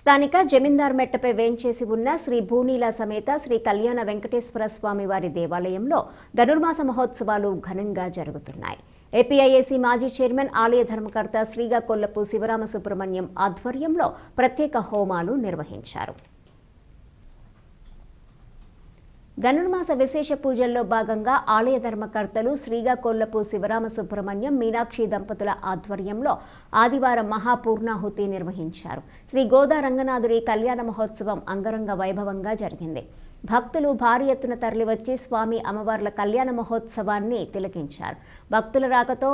స్థానిక జమీందార్ మెట్టపై వేంచేసి ఉన్న శ్రీ భూనీల సమేత శ్రీ కళ్యాణ వెంకటేశ్వర స్వామి వారి దేవాలయంలో ధనుర్మాస మహోత్సవాలు ఘనంగా జరుగుతున్నాయి. ఏపీఐఏసీ మాజీ చైర్మన్ ఆలయ ధర్మకర్త శ్రీకాకొల్లపు శివరామ సుబ్రహ్మణ్యం ఆధ్వర్యంలో ప్రత్యేక హోమాలు నిర్వహించారు. ధనుర్మాస విశేష పూజల్లో భాగంగా ఆలయ ధర్మకర్తలు శ్రీకాకొల్లపు శివరామ సుబ్రహ్మణ్యం మీనాక్షి దంపతుల ఆధ్వర్యంలో ఆదివారం మహాపూర్ణాహుతి నిర్వహించారు. శ్రీ గోదా రంగనాథుడి కళ్యాణ మహోత్సవం అంగరంగ వైభవంగా జరిగింది. భక్తులు భారీ ఎత్తున తరలివచ్చి స్వామి అమ్మవార్ల కళ్యాణ మహోత్సవాన్ని తిలకించారు. భక్తుల రాకతో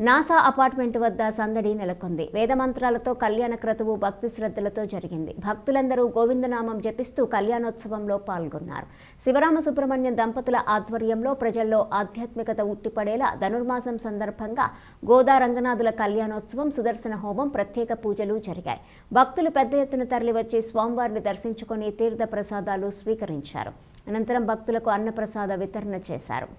నాసా అపార్ట్మెంట్ వద్ద సందడి నెలకొంది. వేదమంత్రాలతో కళ్యాణ క్రతువు భక్తి శ్రద్ధలతో జరిగింది. భక్తులందరూ గోవిందనామం జపిస్తూ కళ్యాణోత్సవంలో పాల్గొన్నారు. శివరామ సుబ్రహ్మణ్యం దంపతుల ఆధ్వర్యంలో ప్రజల్లో ఆధ్యాత్మికత ఉట్టిపడేలా ధనుర్మాసం సందర్భంగా గోదా రంగనాథుల కళ్యాణోత్సవం, సుదర్శన హోమం, ప్రత్యేక పూజలు జరిగాయి. భక్తులు పెద్ద ఎత్తున తరలివచ్చి స్వామివారిని దర్శించుకుని తీర్థ ప్రసాదాలు స్వీకరించారు. అనంతరం భక్తులకు అన్నప్రసాద వితరణ చేశారు.